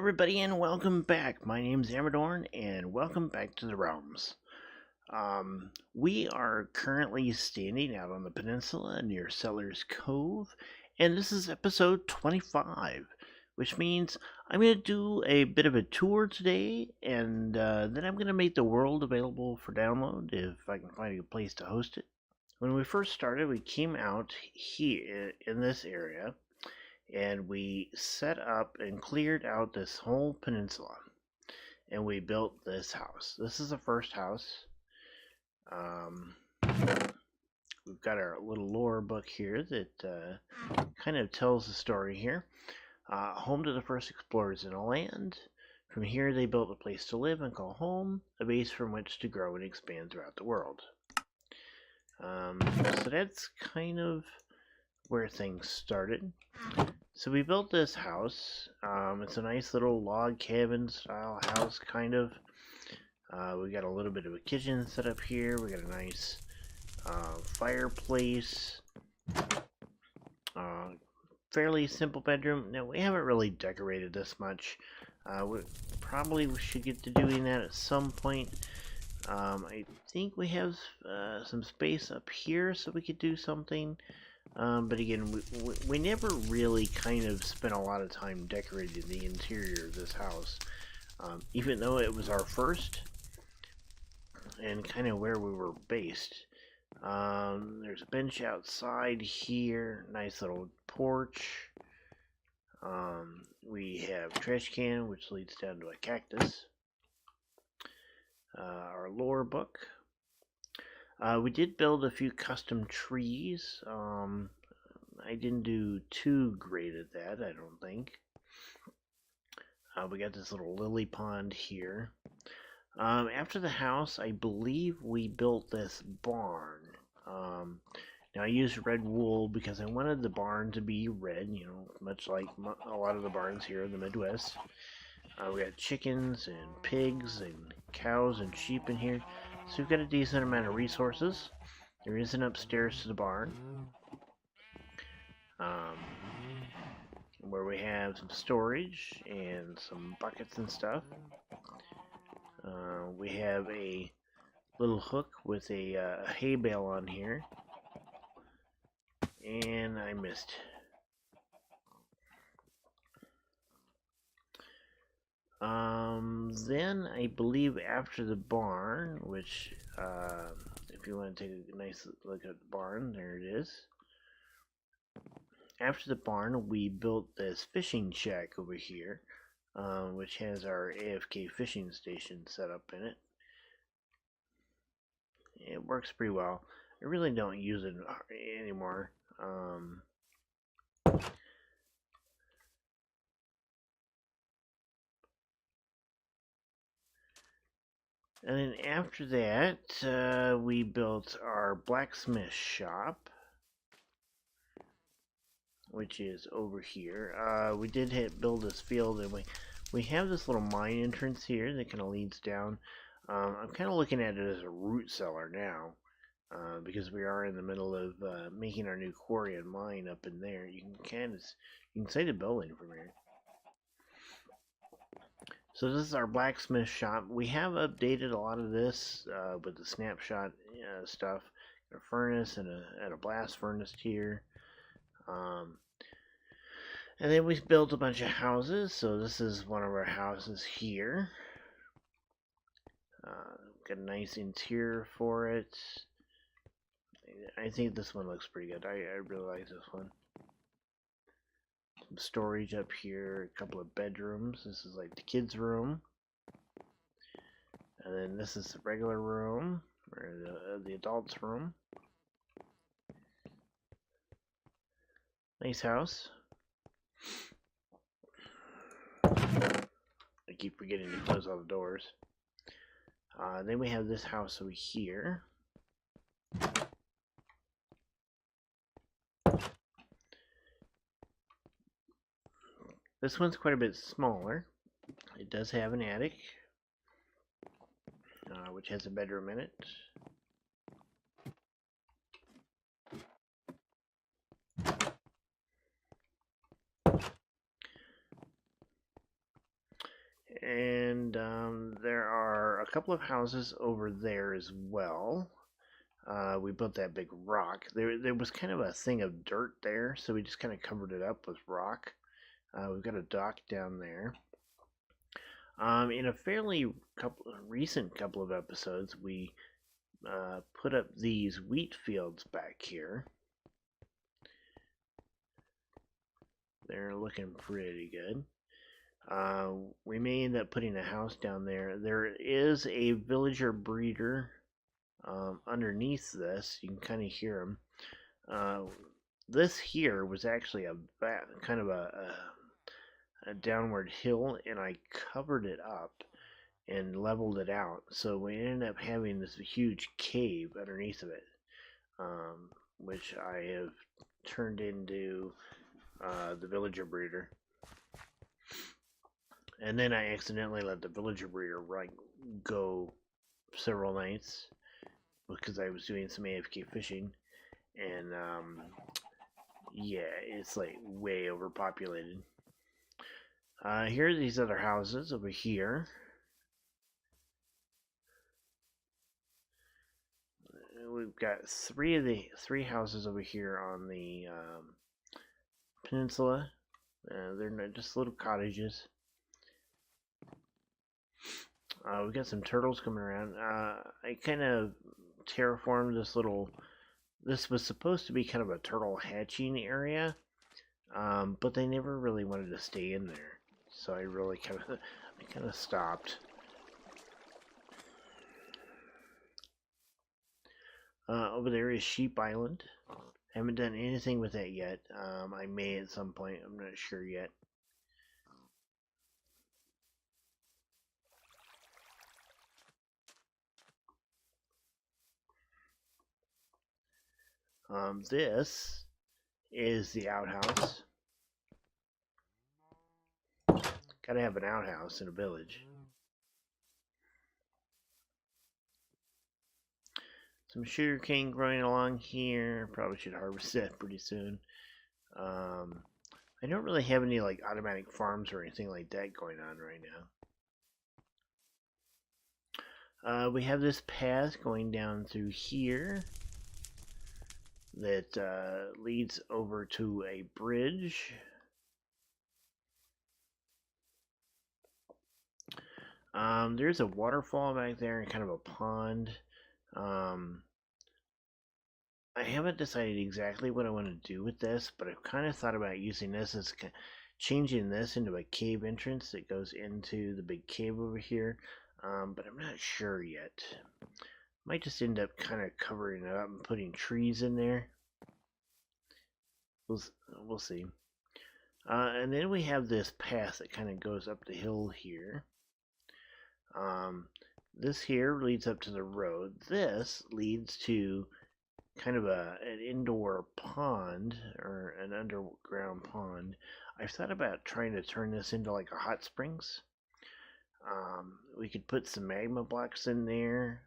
everybody, and welcome back. My name's Amradorn, and welcome back to the realms. We are currently standing out on the peninsula near Sellers Cove, and this is episode 25, which means I'm going to do a bit of a tour today, and then I'm going to make the world available for download if I can find a place to host it. When we first started, we came out here in this area, and we set up and cleared out this whole peninsula, and we built this house. This is the first house. We've got our little lore book here that kind of tells the story here. Home to the first explorers in the land. From here they built a place to live and call home, a base from which to grow and expand throughout the world. So that's kind of where things started. So we built this house. It's a nice little log cabin style house, kind of. We got a little bit of a kitchen set up here. We got a nice fireplace. Fairly simple bedroom. Now, we haven't really decorated this much. We probably should get to doing that at some point. I think we have some space up here so we could do something. But again, we never really kind of spent a lot of time decorating the interior of this house. Even though it was our first and kind of where we were based. There's a bench outside here, nice little porch. We have a trash can which leads down to a cactus. Our lore book. We did build a few custom trees. I didn't do too great at that, I don't think. We got this little lily pond here. After the house, I believe we built this barn. Now I used red wool because I wanted the barn to be red, much like a lot of the barns here in the Midwest. We got chickens and pigs and cows and sheep in here. So we've got a decent amount of resources. There is an upstairs to the barn, where we have some storage and some buckets and stuff. We have a little hook with a hay bale on here, and I missed. Then I believe after the barn, which if you want to take a nice look at the barn, there it is. After the barn, we built this fishing shack over here, which has our AFK fishing station set up in it. It works pretty well. I really don't use it anymore. And then after that, we built our blacksmith shop, which is over here. We did build this field, and we have this little mine entrance here that kind of leads down. I'm kind of looking at it as a root cellar now, because we are in the middle of making our new quarry and mine up in there. You can see the building from here. So this is our blacksmith shop. We have updated a lot of this with the snapshot stuff. A furnace and a blast furnace here. And then we built a bunch of houses. So this is one of our houses here. Got a nice interior for it. I think this one looks pretty good. I really like this one. Some storage up here, a couple of bedrooms. This is like the kids' room. And then this is the regular room, or the adults' room. Nice house. I keep forgetting to close all the doors. Then we have this house over here. This one's quite a bit smaller. It does have an attic, which has a bedroom in it. couple of houses over there as well. We built that big rock. There was kind of a thing of dirt there, so we just kind of covered it up with rock. We've got a dock down there. In a fairly recent couple of episodes, we put up these wheat fields back here. They're looking pretty good. We may end up putting a house down there. There is a villager breeder underneath this. You can kind of hear them. This here was actually kind of a downward hill, and I covered it up and leveled it out, so we ended up having this huge cave underneath of it, which I have turned into the villager breeder. And then I accidentally let the villager breeder go several nights because I was doing some AFK fishing, and yeah, it's like way overpopulated. Here are these other houses over here. We've got three houses over here on the peninsula. They're not just little cottages. We've got some turtles coming around. I kind of terraformed this little. This was supposed to be kind of a turtle hatching area, but they never really wanted to stay in there. So I really kind of stopped. Over there is Sheep Island. I haven't done anything with that yet. I may at some point. I'm not sure yet. This is the outhouse. Gotta have an outhouse in a village. Some sugarcane growing along here. Probably should harvest that pretty soon. I don't really have any like automatic farms or anything like that going on right now. We have this path going down through here that leads over to a bridge. There's a waterfall back there and kind of a pond. I haven't decided exactly what I want to do with this, but I've kind of thought about using this as changing this into a cave entrance that goes into the big cave over here, but I'm not sure yet. Might just end up kind of covering it up and putting trees in there. We'll see. And then we have this path that kind of goes up the hill here. This here leads up to the road. This leads to kind of an indoor pond, or an underground pond. I've thought about trying to turn this into like a hot springs. We could put some magma blocks in there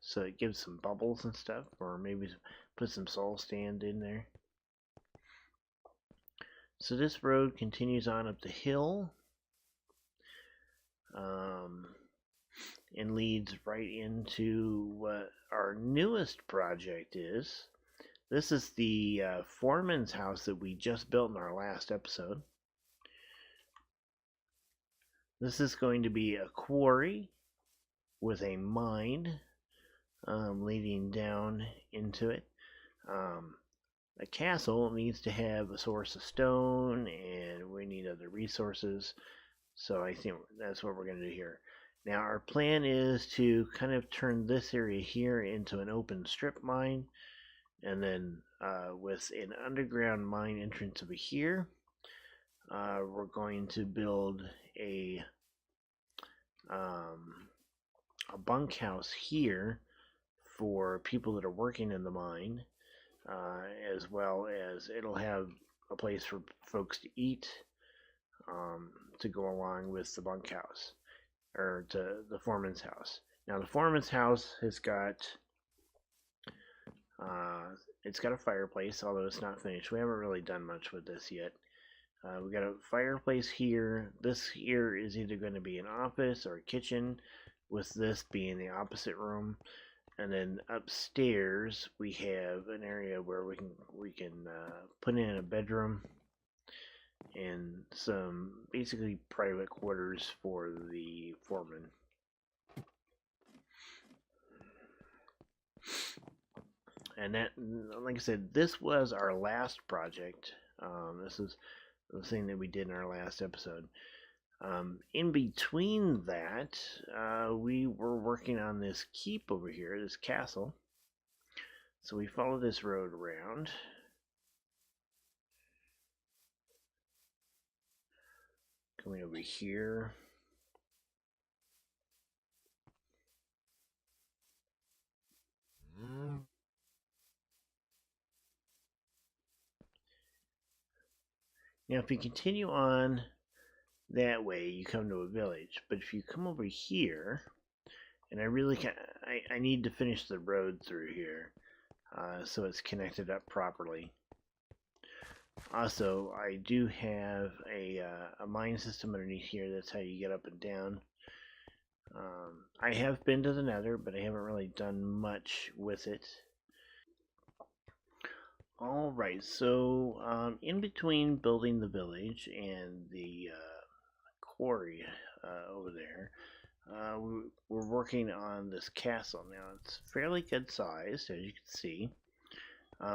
so it gives some bubbles and stuff, or maybe put some soul stand in there. So this road continues on up the hill. And leads right into what our newest project is. This is the foreman's house that we just built in our last episode. This is going to be a quarry with a mine leading down into it. A castle needs to have a source of stone, and we need other resources. So I think that's what we're going to do here. Now our plan is to kind of turn this area here into an open strip mine, and then with an underground mine entrance over here, we're going to build a bunkhouse here for people that are working in the mine, as well as it'll have a place for folks to eat, to go along with the bunkhouse, or to the foreman's house. Now the foreman's house has got it's got a fireplace, although it's not finished. We haven't really done much with this yet. We got a fireplace here. This here is either going to be an office or a kitchen, with this being the opposite room. And then upstairs we have an area where we can put in a bedroom and some basically private quarters for the foreman. And that, like I said, this was our last project. This is the thing that we did in our last episode. In between that, we were working on this keep over here, this castle. So we follow this road around. Coming over here. Now, if you continue on that way, you come to a village. But if you come over here, and I need to finish the road through here, so it's connected up properly. Also, I do have a mine system underneath here. That's how you get up and down. I have been to the Nether, but I haven't really done much with it. Alright, so in between building the village and the quarry over there, we're working on this castle. Now, it's fairly good sized, as you can see.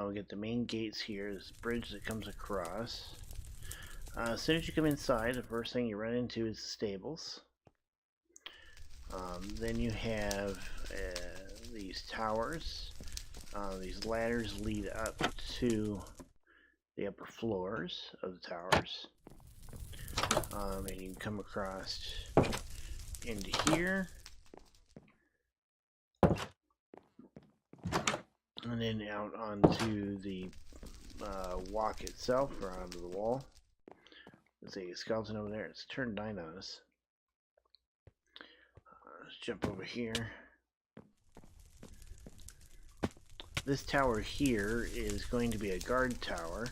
We get the main gates here, this bridge that comes across. As soon as you come inside, the first thing you run into is the stables. Then you have these towers. These ladders lead up to the upper floors of the towers. And you can come across into here. And then out onto the walk itself, or onto the wall. Let's see, a skeleton over there. It's turned 9 on us. Let's jump over here. This tower here is going to be a guard tower.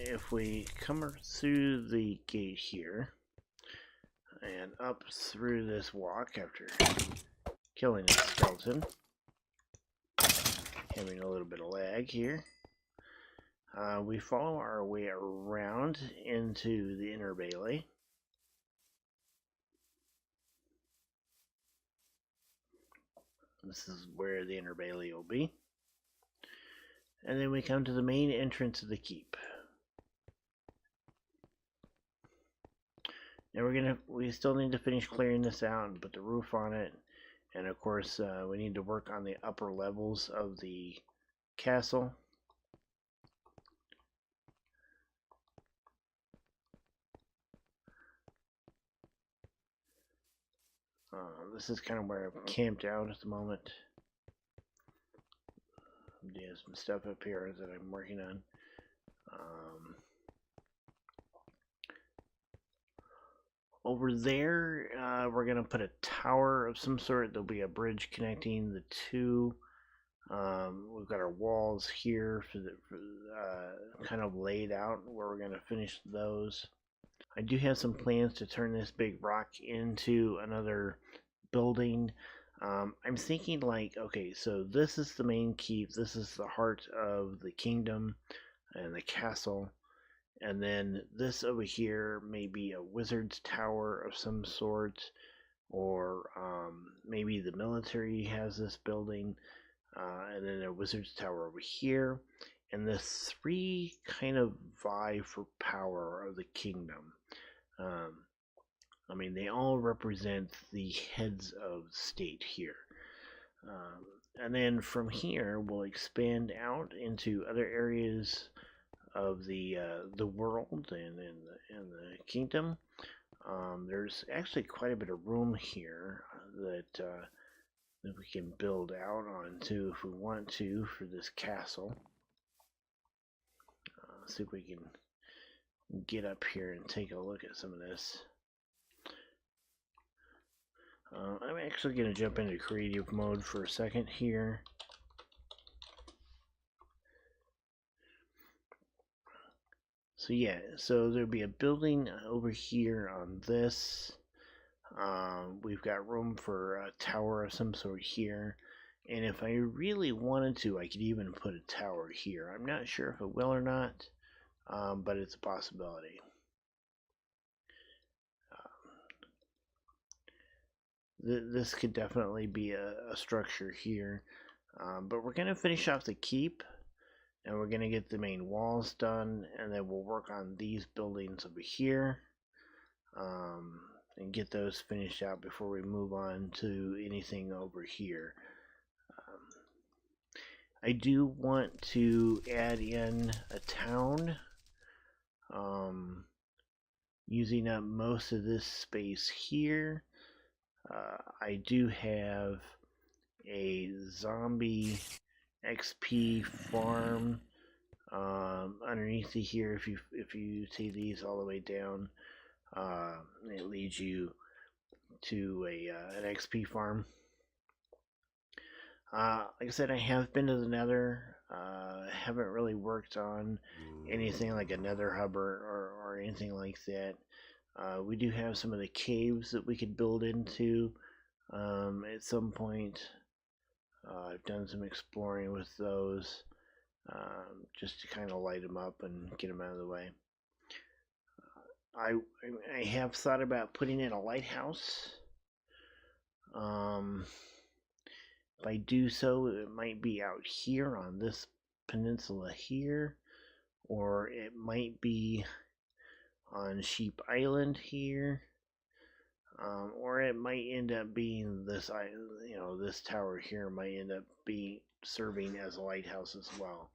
If we come through the gate here and up through this walk after killing a skeleton, having a little bit of lag here, we follow our way around into the inner bailey. This is where the inner bailey will be. And then we come to the main entrance of the keep. Now we still need to finish clearing this out and put the roof on it. And of course, we need to work on the upper levels of the castle. This is kind of where I've camped out at the moment. There's some stuff up here that I'm working on. Over there, we're going to put a tower of some sort. There'll be a bridge connecting the two. We've got our walls here kind of laid out where we're going to finish those. I do have some plans to turn this big rock into another building. I'm thinking like, okay, so this is the main keep. This is the heart of the kingdom and the castle. And then this over here may be a wizard's tower of some sort, or maybe the military has this building, and then a wizard's tower over here, and the three kind of vie for power of the kingdom. I mean, they all represent the heads of state here. And then from here, we'll expand out into other areas of the world and the kingdom. There's actually quite a bit of room here that we can build out onto if we want to for this castle. Let's see if we can get up here and take a look at some of this. I'm actually going to jump into creative mode for a second here. So yeah, so there'll be a building over here on this. We've got room for a tower of some sort here. And if I really wanted to, I could even put a tower here. I'm not sure if it will or not, but it's a possibility. This could definitely be a structure here. But we're going to finish off the keep, and we're going to get the main walls done, and then we'll work on these buildings over here, and get those finished out before we move on to anything over here. I do want to add in a town, using up most of this space here. I do have a zombie XP farm underneath here. If you see these all the way down, it leads you to an XP farm. Like I said, I have been to the Nether. Haven't really worked on anything like a Nether hub or anything like that. We do have some of the caves that we could build into at some point. I've done some exploring with those, just to kind of light them up and get them out of the way. I have thought about putting in a lighthouse. If I do so, it might be out here on this peninsula here, or it might be on Sheep Island here, or it might end up being this, this tower here might end up serving as a lighthouse as well.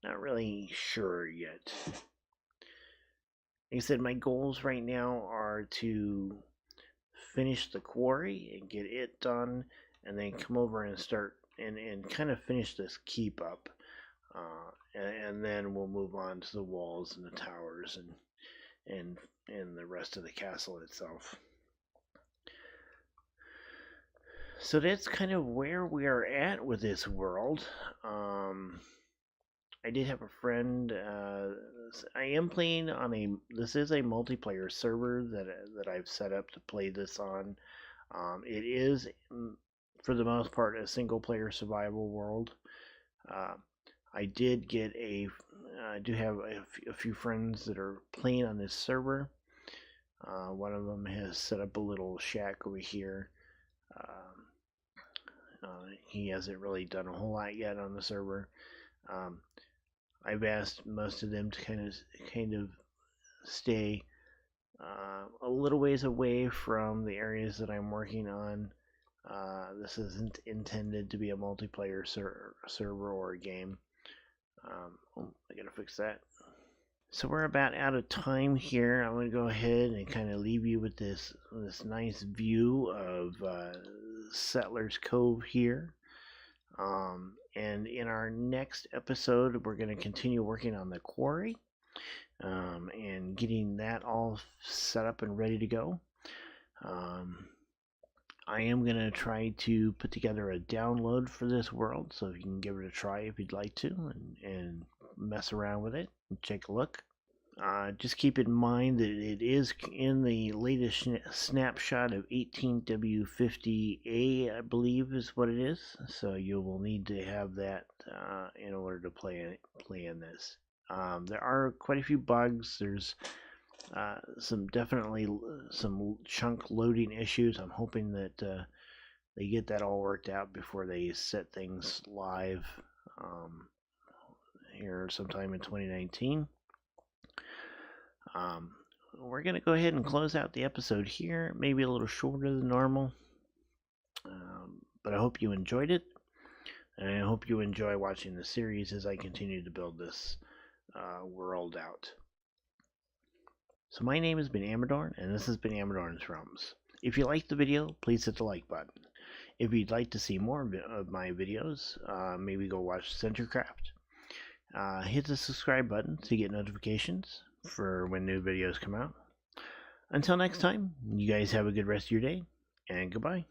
Not really sure yet. Like I said, my goals right now are to finish the quarry and get it done, and then come over and start and kind of finish this keep up, and then we'll move on to the walls and the towers and the rest of the castle itself. So that's kind of where we are at with this world. I did have a friend. I am playing on this is a multiplayer server that I've set up to play this on. It is, for the most part, a single player survival world. I did get I do have a few friends that are playing on this server. One of them has set up a little shack over here. He hasn't really done a whole lot yet on the server. I've asked most of them to kind of stay a little ways away from the areas that I'm working on. This isn't intended to be a multiplayer server or a game. I gotta fix that. So we're about out of time here. I'm going to go ahead and kind of leave you with this nice view of Settlers Cove here. And in our next episode, we're going to continue working on the quarry, and getting that all set up and ready to go. I am going to try to put together a download for this world, so you can give it a try if you'd like to, and mess around with it and take a look. Just keep in mind that it is in the latest snapshot of 18W50A, I believe is what it is. So you will need to have that in order to play in this. There are quite a few bugs. There's definitely some chunk loading issues. I'm hoping that they get that all worked out before they set things live here sometime in 2019. We're going to go ahead and close out the episode here, maybe a little shorter than normal, but I hope you enjoyed it, and I hope you enjoy watching the series as I continue to build this world out. So my name has been Amradorn, and this has been Amradorn's Realms. If you liked the video, please hit the like button. If you'd like to see more of my videos, maybe go watch CenterCraft. Hit the subscribe button to get notifications for when new videos come out. Until next time, you guys have a good rest of your day, and goodbye.